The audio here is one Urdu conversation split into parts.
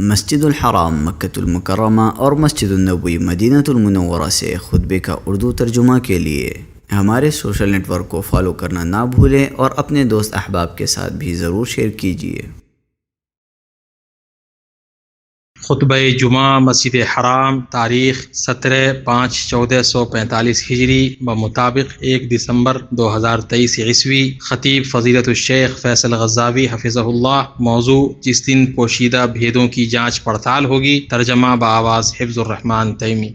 مسجد الحرام مکۃ المکرمہ اور مسجد النبوی مدینہ المنورہ سے خطبے کا اردو ترجمہ کے لیے ہمارے سوشل نیٹ ورک کو فالو کرنا نہ بھولیں اور اپنے دوست احباب کے ساتھ بھی ضرور شیئر کیجیے۔ خطبہ جمعہ مسجد حرام تاریخ 17/5/1445 ہجری بمطابق 1 دسمبر 2023 عیسوی۔ خطیب فضیلت الشیخ فیصل غزاوی حفظہ اللہ۔ موضوع جس دن پوشیدہ بھیدوں کی جانچ پڑتال ہوگی۔ ترجمہ بآواز حفظ الرحمن تیمی۔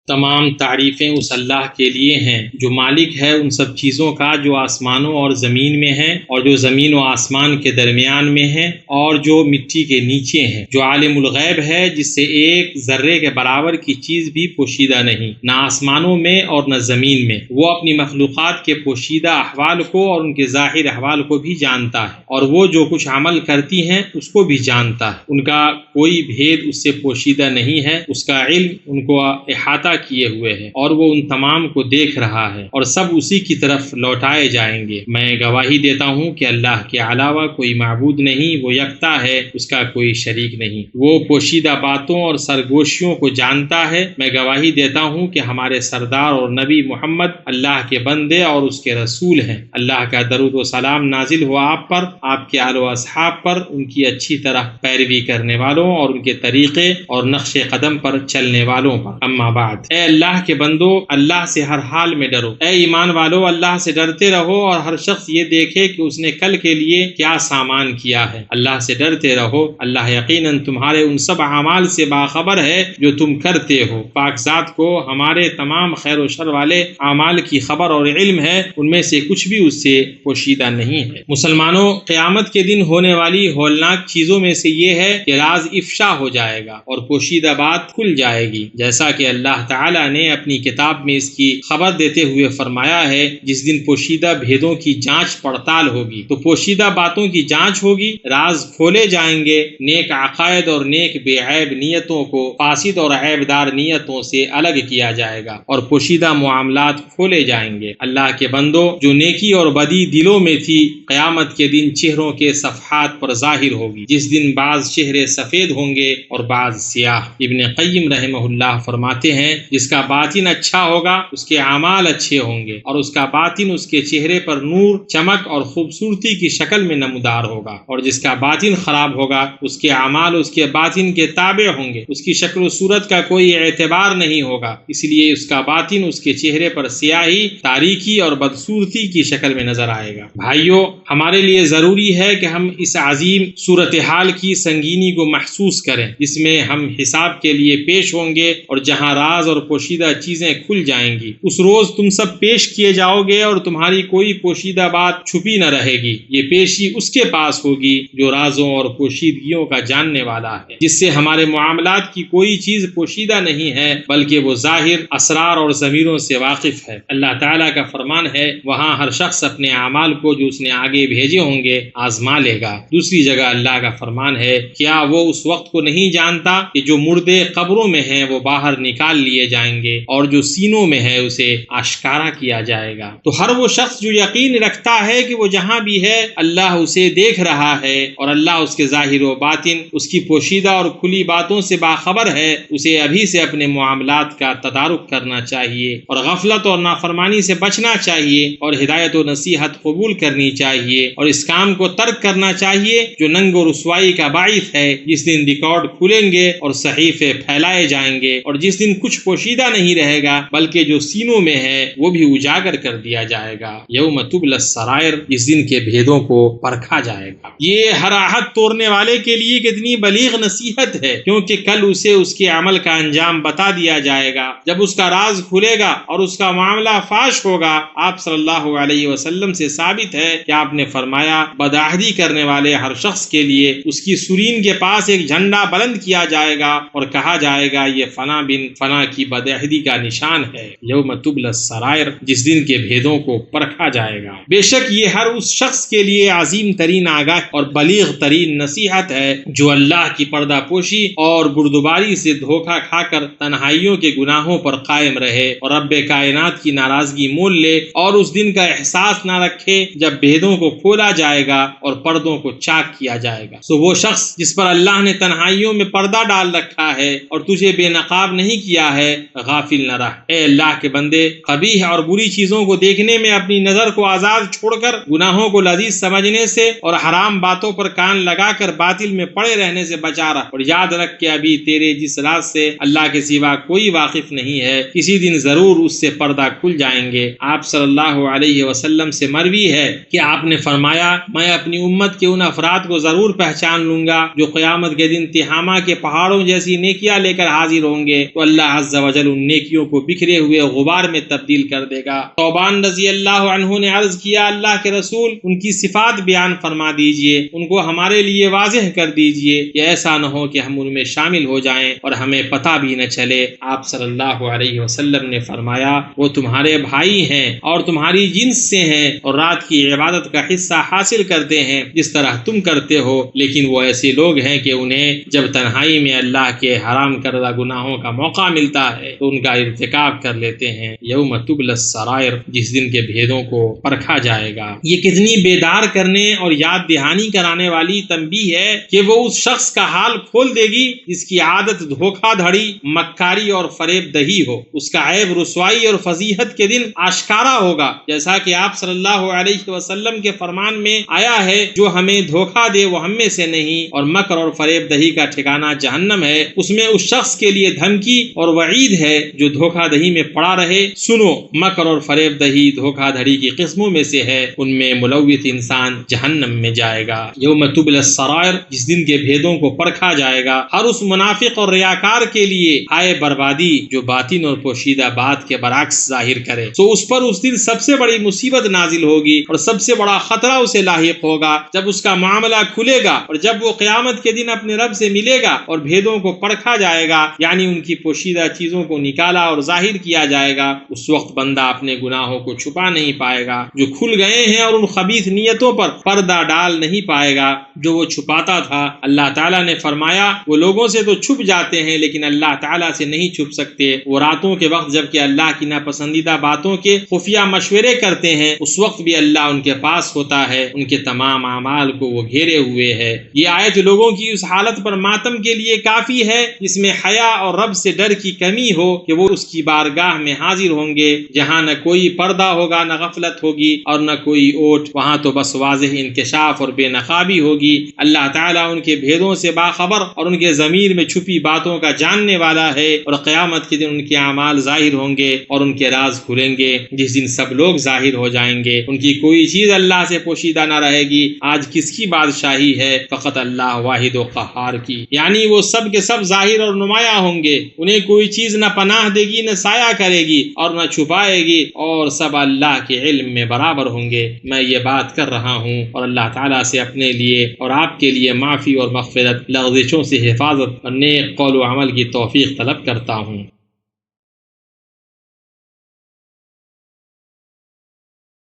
تمام تعریفیں اس اللہ کے لیے ہیں جو مالک ہے ان سب چیزوں کا جو آسمانوں اور زمین میں ہیں اور جو زمین و آسمان کے درمیان میں ہیں اور جو مٹی کے نیچے ہیں، جو عالم الغیب ہے جس سے ایک ذرے کے برابر کی چیز بھی پوشیدہ نہیں، نہ آسمانوں میں اور نہ زمین میں۔ وہ اپنی مخلوقات کے پوشیدہ احوال کو اور ان کے ظاہر احوال کو بھی جانتا ہے، اور وہ جو کچھ عمل کرتی ہیں اس کو بھی جانتا ہے۔ ان کا کوئی بھید اس سے پوشیدہ نہیں ہے، اس کا علم ان کو احاطہ کیے ہوئے ہے، اور وہ ان تمام کو دیکھ رہا ہے، اور سب اسی کی طرف لوٹائے جائیں گے۔ میں گواہی دیتا ہوں کہ اللہ کے علاوہ کوئی معبود نہیں، وہ یکتا ہے، اس کا کوئی شریک نہیں۔ وہ پوشیدہ باتوں اور سرگوشیوں کو جانتا ہے۔ میں گواہی دیتا ہوں کہ ہمارے سردار اور نبی محمد اللہ کے بندے اور اس کے رسول ہیں۔ اللہ کا درود و سلام نازل ہوا آپ پر، آپ کے آل و اصحاب پر، ان کی اچھی طرح پیروی کرنے والوں اور ان کے طریقے اور نقش قدم پر چلنے والوں پر۔ اما بعد، اے اللہ کے بندو، اللہ سے ہر حال میں ڈرو۔ اے ایمان والو، اللہ سے ڈرتے رہو، اور ہر شخص یہ دیکھے کہ اس نے کل کے لیے کیا سامان کیا ہے۔ اللہ سے ڈرتے رہو، اللہ یقیناً تمہارے ان سب اعمال سے باخبر ہے جو تم کرتے ہو۔ پاک ذات کو ہمارے تمام خیر و شر والے اعمال کی خبر اور علم ہے، ان میں سے کچھ بھی اس سے پوشیدہ نہیں ہے۔ مسلمانوں، قیامت کے دن ہونے والی ہولناک چیزوں میں سے یہ ہے کہ راز افشا ہو جائے گا اور پوشیدہ بات کھل جائے گی، جیسا کہ اللہ تعالیٰ نے اپنی کتاب میں اس کی خبر دیتے ہوئے فرمایا ہے۔ جس دن پوشیدہ بھیدوں کی جانچ پڑتال ہوگی، تو پوشیدہ باتوں کی جانچ ہوگی، راز کھولے جائیں گے، نیک عقائد اور نیک بے عیب نیتوں کو فاسد اور عیب دار نیتوں سے الگ کیا جائے گا، اور پوشیدہ معاملات کھولے جائیں گے۔ اللہ کے بندو، جو نیکی اور بدی دلوں میں تھی، قیامت کے دن چہروں کے صفحات پر ظاہر ہوگی، جس دن بعض چہرے سفید ہوں گے اور بعض سیاہ۔ ابن قیم رحمہ اللہ فرماتے ہیں، جس کا باطن اچھا ہوگا اس کے اعمال اچھے ہوں گے، اور اس کا باطن اس کے چہرے پر نور، چمک اور خوبصورتی کی شکل میں نمودار ہوگا، اور جس کا باطن خراب ہوگا اس کے اعمال اس کے باطن کے تابع ہوں گے، اس کی شکل و صورت کا کوئی اعتبار نہیں ہوگا، اس لیے اس کا باطن اس کے چہرے پر سیاہی، تاریکی اور بدصورتی کی شکل میں نظر آئے گا۔ بھائیو، ہمارے لیے ضروری ہے کہ ہم اس عظیم صورتحال کی سنگینی کو محسوس کریں جس میں ہم حساب کے لیے پیش ہوں گے، اور جہاں راز اور پوشیدہ چیزیں کھل جائیں گی۔ اس روز تم سب پیش کیے جاؤ گے اور تمہاری کوئی پوشیدہ بات چھپی نہ رہے گی۔ یہ پیشی اس کے پاس ہوگی جو رازوں اور پوشیدگیوں کا جاننے والا ہے، جس سے ہمارے معاملات کی کوئی چیز پوشیدہ نہیں ہے، بلکہ وہ ظاہر، اسرار اور ضمیروں سے واقف ہے۔ اللہ تعالیٰ کا فرمان ہے، وہاں ہر شخص اپنے اعمال کو جو اس نے آگے بھیجے ہوں گے آزما لے گا۔ دوسری جگہ اللہ کا فرمان ہے، کیا وہ اس وقت کو نہیں جانتا کہ جو مردے قبروں میں ہیں وہ باہر نکال لیے جائیں گے، اور جو سینوں میں ہے اسے آشکارا کیا جائے گا۔ تو ہر وہ شخص جو یقین رکھتا ہے کہ وہ جہاں بھی ہے اللہ اسے دیکھ رہا ہے، اور اللہ اس کے ظاہر و باطن، اس کی پوشیدہ اور کھلی باتوں سے باخبر ہے، اسے ابھی سے اپنے معاملات کا تدارک کرنا چاہیے، اور غفلت اور نافرمانی سے بچنا چاہیے، اور ہدایت و نصیحت قبول کرنی چاہیے، اور اس کام کو ترک کرنا چاہیے جو ننگ و رسوائی کا باعث ہے۔ جس دن ریکارڈ کھلیں گے اور صحیفے پھیلائے جائیں گے، اور جس دن کچھ پوشیدہ نہیں رہے گا بلکہ جو سینوں میں ہے وہ بھی اجاگر کر دیا جائے گا۔ یوم تبلی السرائر، اس دن کے بھیدوں کو پرکھا جائے گا۔ یہ ہر عہد توڑنے والے کے لیے کتنی بلیغ نصیحت ہے، کیونکہ کل اسے اس کے عمل کا انجام بتا دیا جائے گا۔ جب اس کا راز کھلے گا اور اس کا معاملہ فاش ہوگا، آپ صلی اللہ علیہ وسلم سے ثابت ہے کہ آپ نے فرمایا، بدعہدی کرنے والے ہر شخص کے لیے اس کی سرین کے پاس ایک جھنڈا بلند کیا جائے گا اور کہا جائے گا، یہ فلاں بن فلاں کی بدعہدی کا نشان ہے۔ یوم تبلی السرائر، جس دن کے بھیدوں کو پرکھا جائے گا۔ بے شک یہ ہر اس شخص کے لیے عظیم ترین آگاہ اور بلیغ ترین نصیحت ہے جو اللہ کی پردہ پوشی اور بردباری سے دھوکہ کھا کر تنہائیوں کے گناہوں پر قائم رہے اور رب کائنات کی ناراضگی مول لے، اور اس دن کا احساس نہ رکھے جب بھیدوں کو کھولا جائے گا اور پردوں کو چاک کیا جائے گا۔ سو وہ شخص جس پر اللہ نے تنہائیوں میں پردہ ڈال رکھا ہے اور تجھے بے نقاب نہیں کیا ہے، غافل نہ رہ۔ اے اللہ کے بندے، قبیح اور بری چیزوں کو دیکھنے میں اپنی نظر کو آزاد چھوڑ کر گناہوں کو لذیذ سمجھنے سے اور حرام باتوں پر کان لگا کر باطل میں پڑے رہنے سے بچا رہ، اور یاد رکھ کہ ابھی تیرے جس راز سے اللہ کے سوا کوئی واقف نہیں ہے، کسی دن ضرور اس سے پردہ کھل جائیں گے۔ آپ صلی اللہ علیہ وسلم سے مروی ہے کہ آپ نے فرمایا، میں اپنی امت کے ان افراد کو ضرور پہچان لوں گا جو قیامت کے دن تہامہ کے پہاڑوں جیسی نیکیاں لے کر حاضر ہوں گے، تو اللہ عز و جل ان نیکیوں کو بکھرے ہوئے غبار میں تبدیل کر دے گا۔ ثوبان رضی اللہ عنہ نے عرض کیا، اللہ کے رسول، ان کی صفات بیان فرما دیجئے، ان کو ہمارے لیے واضح کر دیجئے کہ ایسا نہ ہو کہ ہم ان میں شامل ہو جائیں اور ہمیں پتہ بھی نہ چلے۔ آپ صلی اللہ علیہ وسلم نے فرمایا، وہ تمہارے بھائی ہیں اور تمہاری جنس سے ہیں اور رات کی عبادت کا حصہ حاصل کرتے ہیں جس طرح تم کرتے ہو، لیکن وہ ایسے لوگ ہیں کہ انہیں جب تنہائی میں اللہ کے حرام کردہ گناہوں کا موقع ملتا ہے تو ان کا ارتکاب کر لیتے ہیں۔ یوم تبلی السرائر، جس دن کے بھیدوں کو پرکھا جائے گا۔ یہ کتنی بیدار کرنے اور یاد دہانی کرانے والی تنبیہ ہے کہ وہ اس شخص کا حال کھول دے گی جس کی عادت دھوکہ دھڑی، مکاری اور فریب دہی ہو۔ اس کا عیب رسوائی اور فضیحت کے دن آشکارا ہوگا، جیسا کہ آپ صلی اللہ علیہ وسلم کے فرمان میں آیا ہے، جو ہمیں دھوکہ دے وہ ہم میں سے نہیں، اور مکر اور فریب دہی کا ٹھکانہ جہنم ہے۔ اس میں اس شخص کے لیے دھمکی اور وعید ہے جو دھوکہ دہی میں پڑا رہے۔ سنو، مکر اور فریب دہی دھوکہ دھڑی کی قسموں میں سے ہے، ان میں ملوث انسان جہنم میں جائے گا۔ یوم تبلی السرائر، جس دن کے بھیدوں کو پرکھا جائے گا، ہر اس منافق اور ریاکار کے لیے ہائے بربادی جو باطن اور پوشیدہ بات کے برعکس ظاہر کرے۔ سو اس پر اس دن سب سے بڑی مصیبت نازل ہوگی اور سب سے بڑا خطرہ اسے لاحق ہوگا جب اس کا معاملہ کھلے گا اور جب وہ قیامت کے دن اپنے رب سے ملے گا اور بھیدوں کو پرکھا جائے گا، یعنی ان کی پوشیدہ چیزوں کو نکالا اور ظاہر کیا جائے گا۔ اس وقت بندہ اپنے گناہوں کو چھپا نہیں پائے گا جو کھل گئے ہیں اور ان خبیث نیتوں پر پردہ ڈال نہیں پائے گا جو وہ چھپاتا تھا۔ اللہ تعالیٰ نے فرمایا، وہ لوگوں سے تو چھپ جاتے ہیں لیکن اللہ تعالیٰ سے نہیں چھپ سکتے۔ وہ راتوں کے وقت جب کہ اللہ کی ناپسندیدہ باتوں کے خفیہ مشورے کرتے ہیں، اس وقت بھی اللہ ان کے پاس ہوتا ہے، ان کے تمام اعمال کو وہ گھیرے ہوئے ہے۔ یہ آیت لوگوں کی اس حالت پر ماتم کے لیے کافی ہے جس میں حیا اور رب سے ڈر کی کمی ہو کہ وہ اس کی بارگاہ میں حاضر ہوں گے، جہاں نہ کوئی پردہ ہوگا، نہ غفلت ہوگی اور نہ کوئی اوٹ، وہاں تو بس واضح انکشاف اور بے نقابی ہوگی۔ اللہ تعالیٰ ان کے بھیدوں سے باخبر اور ان کے ضمیر میں چھپی باتوں کا جاننے والا ہے، اور قیامت کے دن ان کے اعمال ظاہر ہوں گے اور ان کے راز کھلیں گے۔ جس دن سب لوگ ظاہر ہو جائیں گے، ان کی کوئی چیز اللہ سے پوشیدہ نہ رہے گی۔ آج کس کی بادشاہی ہے؟ فقط اللہ واحد و قہار کی، یعنی وہ سب کے سب ظاہر اور نمایاں ہوں گے، انہیں کوئی چیز نہ پناہ دے گی، نہ سایہ کرے گی اور نہ چھپائے گی، اور سب اللہ کے علم میں برابر ہوں گے۔ میں یہ بات کر رہا ہوں اور اللہ تعالیٰ سے اپنے لیے اور آپ کے لیے معافی اور مغفرت، لغزشوں سے حفاظت اور نیک قول و عمل کی توفیق طلب کرتا ہوں۔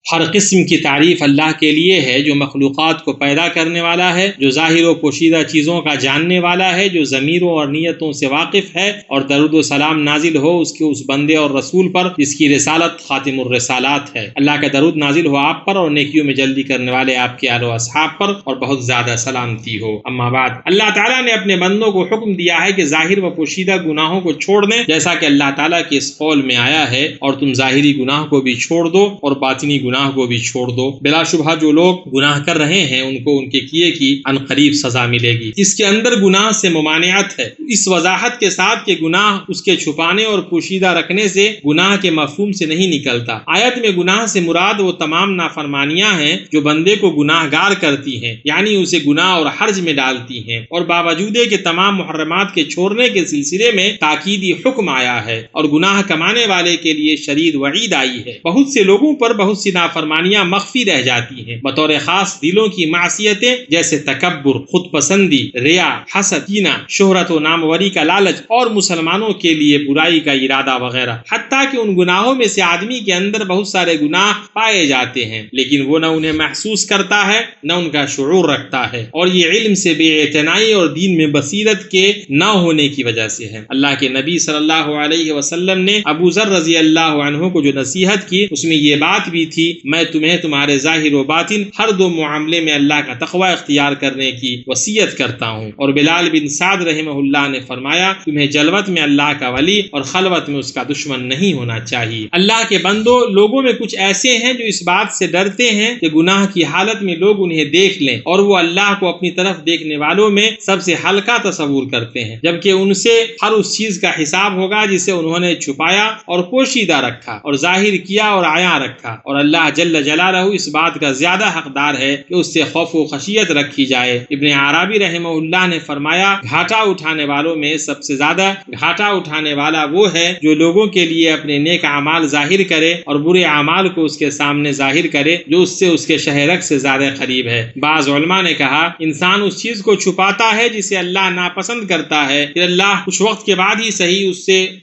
ہر قسم کی تعریف اللہ کے لیے ہے جو مخلوقات کو پیدا کرنے والا ہے، جو ظاہر و پوشیدہ چیزوں کا جاننے والا ہے، جو ضمیروں اور نیتوں سے واقف ہے، اور درود و سلام نازل ہو اس کے اس بندے اور رسول پر جس کی رسالت خاتم الرسالات ہے۔ اللہ کا درود نازل ہو آپ پر اور نیکیوں میں جلدی کرنے والے آپ کے آل و اصحاب پر، اور بہت زیادہ سلامتی ہو۔ اما بعد، اللہ تعالیٰ نے اپنے بندوں کو حکم دیا ہے کہ ظاہر و پوشیدہ گناہوں کو چھوڑ دیں، جیسا کہ اللہ تعالیٰ کے اس قول میں آیا ہے، اور تم ظاہری گناہ کو بھی چھوڑ دو اور باطنی گناہ کو بھی چھوڑ دو۔ بلا شبہ جو لوگ گناہ کر رہے ہیں ان کو ان کے کیے کی عنقریب سزا ملے گی۔ اس کے اندر گناہ سے ممانعت ہے، اس وضاحت کے ساتھ کہ گناہ اس کے چھپانے اور پوشیدہ رکھنے سے گناہ کے مفہوم سے نہیں نکلتا۔ آیت میں گناہ سے مراد وہ تمام نافرمانیاں ہیں جو بندے کو گناہ گار کرتی ہیں، یعنی اسے گناہ اور حرج میں ڈالتی ہیں، اور باوجود کہ تمام محرمات کے چھوڑنے کے سلسلے میں تاکیدی حکم آیا ہے اور گناہ کمانے والے کے لیے شدید وعید آئی ہے۔ بہت سے لوگوں پر بہت سی نافرمانیاں مخفی رہ جاتی ہیں، بطور خاص دلوں کی معصیتیں جیسے تکبر، خود پسندی، ریا، حسد، کینہ، شہرت و ناموری کا لالچ اور مسلمانوں کے لیے برائی کا ارادہ وغیرہ۔ حتیٰ کہ ان گناہوں میں سے آدمی کے اندر بہت سارے گناہ پائے جاتے ہیں لیکن وہ نہ انہیں محسوس کرتا ہے نہ ان کا شعور رکھتا ہے، اور یہ علم سے بے اعتنائی اور دین میں بصیرت کے نہ ہونے کی وجہ سے ہے۔ اللہ کے نبی صلی اللہ علیہ وسلم نے ابو ذر رضی اللہ عنہ کو جو نصیحت کی اس میں یہ بات بھی تھی، میں تمہیں تمہارے ظاہر و باطن ہر دو معاملے میں اللہ کا تقوی اختیار کرنے کی وصیت کرتا ہوں۔ اور بلال بن سعد رحمہ اللہ نے فرمایا، تمہیں جلوت میں اللہ کا ولی اور خلوت میں اس کا دشمن نہیں ہونا چاہیے۔ اللہ کے بندو، لوگوں میں کچھ ایسے ہیں جو اس بات سے ڈرتے ہیں کہ گناہ کی حالت میں لوگ انہیں دیکھ لیں، اور وہ اللہ کو اپنی طرف دیکھنے والوں میں سب سے ہلکا تصور کرتے ہیں، جبکہ ان سے ہر اس چیز کا حساب ہوگا جسے انہوں نے چھپایا اور پوشیدہ رکھا اور ظاہر کیا اور عیاں رکھا، اور اللہ جل جلالہ اس بات کا زیادہ حقدار ہے کہ اس سے خوف و خشیت رکھی جائے۔ ابن عربی رحمہ اللہ نے فرمایا، گھاٹا اٹھانے والوں میں سب سے زیادہ گھاٹا اٹھانے والا وہ ہے جو لوگوں کے لیے اپنے نیک اعمال ظاہر کرے اور برے اعمال کو اس کے سامنے ظاہر کرے جو اس سے اس کے شہرک سے زیادہ قریب ہے۔ بعض علماء نے کہا، انسان اس چیز کو چھپاتا ہے جسے اللہ ناپسند کرتا ہے، پھر اللہ کچھ وقت کے بعد ہی صحیح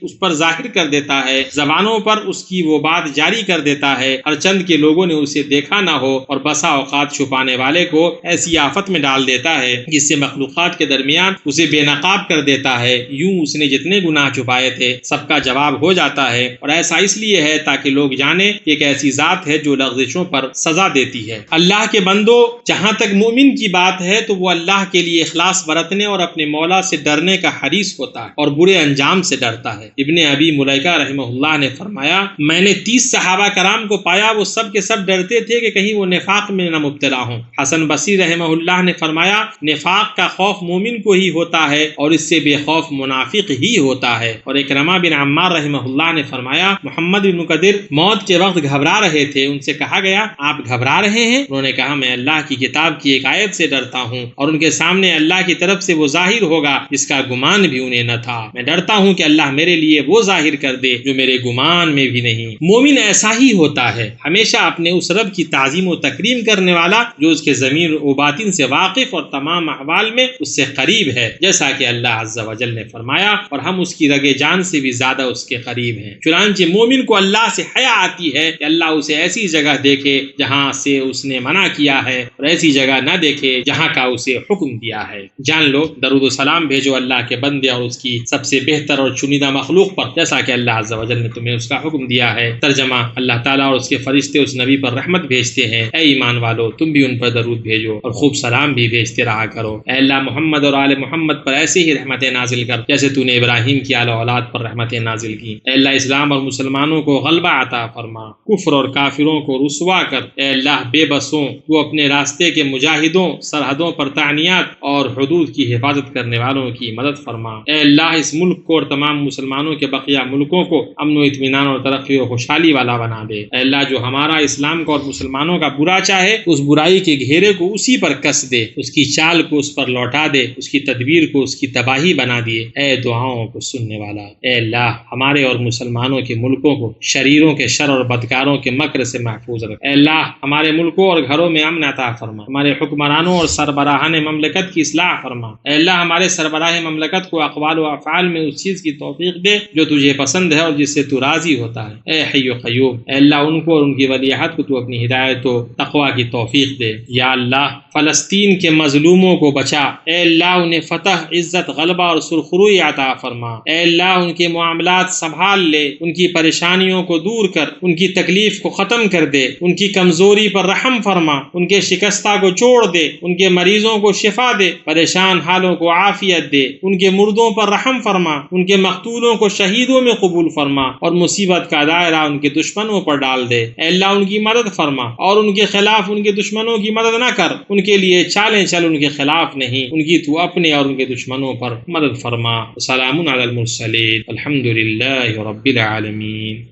اس پر ظاہر کر دیتا ہے، زبانوں پر اس کی وہ بات جاری کر دیتا ہے، ہر چند کے لوگوں نے اسے دیکھا نہ ہو، اور بسا اوقات چھپانے والے کو ایسی آفت میں ڈال دیتا ہے جس سے مخلوقات کے درمیان اسے بے نقاب کر دیتا ہے۔ یوں اس نے جتنے گناہ چھپائے تھے سب کا جواب ہو جاتا ہے، اور ایسا اس لیے ہے تاکہ لوگ جانیں کہ ایک ایسی ذات ہے جو لغزشوں پر سزا دیتی ہے۔ اللہ کے بندو، جہاں تک مومن کی بات ہے تو وہ اللہ کے لیے اخلاص برتنے اور اپنے مولا سے ڈرنے کا حریص ہوتا ہے اور برے انجام سے ڈرتا ہے۔ ابن ابی ملیکہ رحمہ اللہ نے فرمایا، میں نے 30 صحابہ کرام کو پایا، وہ سب کے سب ڈرتے تھے کہ کہیں وہ نفاق میں نہ مبتلا ہوں۔ حسن بصری رحمہ اللہ نے فرمایا، نفاق کا خوف مومن کو ہی ہوتا ہے اور اس سے بے خوف منافق ہی ہوتا ہے۔ اور اکرمہ بن عمار رحمہ اللہ نے فرمایا، محمد بن قدر موت کے وقت گھبرا رہے تھے، ان سے کہا گیا، آپ گھبرا رہے ہیں؟ انہوں نے کہا، میں اللہ کی کتاب کی ایک آیت سے ڈرتا ہوں اور ان کے سامنے اللہ کی طرف سے وہ ظاہر ہوگا جس کا گمان بھی انہیں نہ تھا۔ میں ڈرتا ہوں کہ اللہ میرے لیے وہ ظاہر کر دے جو میرے گمان میں بھی نہیں۔ مومن ایسا ہی ہوتا ہے، ہمیشہ اپنے اس رب کی تعظیم و تکریم کرنے والا جو اس کے ضمیر و باطن سے واقف اور تمام احوال میں اس سے قریب ہے، جیسا کہ اللہ عز و جل نے فرمایا، اور ہم اس کی رگے جان سے بھی زیادہ اس کے قریب ہیں۔ چنانچہ مومن کو اللہ سے حیا آتی ہے کہ اللہ اسے ایسی جگہ دیکھے جہاں سے اس نے منع کیا ہے اور ایسی جگہ نہ دیکھے جہاں کا اسے حکم دیا ہے۔ جان لو، درود و سلام بھیجو اللہ کے بندے اور اس کی سب سے بہتر اور چنیدہ مخلوق پر، جیسا کہ اللہ عز و جل نے تمہیں اس کا حکم دیا ہے۔ ترجمہ، اللہ تعالیٰ اور اس کے فرشتے اس نبی پر رحمت بھیجتے ہیں، اے ایمان والو تم بھی ان پر درود بھیجو اور خوب سلام بھی بھیجتے رہا کرو۔ اے اللہ، محمد اور آل محمد پر ایسے ہی رحمتیں نازل کر جیسے تو نے ابراہیم کی آل اولاد پر رحمتیں نازل کی۔ اے اللہ، اسلام اور مسلمانوں کو غلبہ عطا فرما، کفر اور کافروں کو رسوا کر۔ اے اللہ، بے بسوں کو اپنے راستے کے مجاہدوں، سرحدوں پر تعینات اور حدود کی حفاظت کرنے والوں کی مدد فرما۔ اے اللہ، اس ملک کو اور تمام مسلمانوں کے بقیہ ملکوں کو امن و اطمینان اور ترقی و خوشحالی والا بنا دے۔ اے اللہ، جو ہمارا اسلام کو اور مسلمانوں کا برا چاہے، اس برائی کے گھیرے کو اسی پر کس دے، اس کی چال کو اس پر لوٹا دے، اس کی تدبیر کو اس کی تباہی بنا دیے۔ اے دعاؤں کو سننے والا، اے اللہ، ہمارے اور مسلمانوں کے ملکوں کو شریروں کے شر اور بدکاروں کے مکر سے محفوظ رکھ۔ اے اللہ، ہمارے ملکوں اور گھروں میں امن عطا فرما، ہمارے حکمرانوں اور سربراہان مملکت کی اصلاح فرما۔ اے اللہ، ہمارے سربراہ مملکت کو اقوال و افعال میں اس چیز کی توفیق دے جو تجھے پسند ہے اور جس سے تو راضی ہوتا ہے۔ اے حی و قیوم، اے اللہ، ان کو اور ان کی ولی عہد کو تو اپنی ہدایت و تقوی کی توفیق دے۔ یا اللہ، فلسطین کے مظلوموں کو بچا۔ اے اللہ، انہیں فتح، عزت، غلبہ اور سرخروئی عطا فرما۔ اے اللہ، ان کے معاملات سنبھال لے، ان کی پریشانیوں کو دور کر، ان کی تکلیف کو ختم کر دے، ان کی کمزوری پر رحم فرما، ان کے شکستہ کو جوڑ دے، ان کے مریضوں کو شفا دے، پریشان حالوں کو عافیت دے، ان کے مردوں پر رحم فرما، ان کے مقتولوں کو شہیدوں میں قبول فرما، اور مصیبت کا دائرہ ان کے دشمنوں پر ڈال دے۔ اے اللہ، ان کی مدد فرما اور ان کے خلاف ان کے دشمنوں کی مدد نہ کر، ان کے لیے چالیں چل، ان کے خلاف نہیں، ان کی تو اپنے اور ان کے دشمنوں پر مدد فرما۔ سلام علی المرسلین، الحمد للہ رب العالمین۔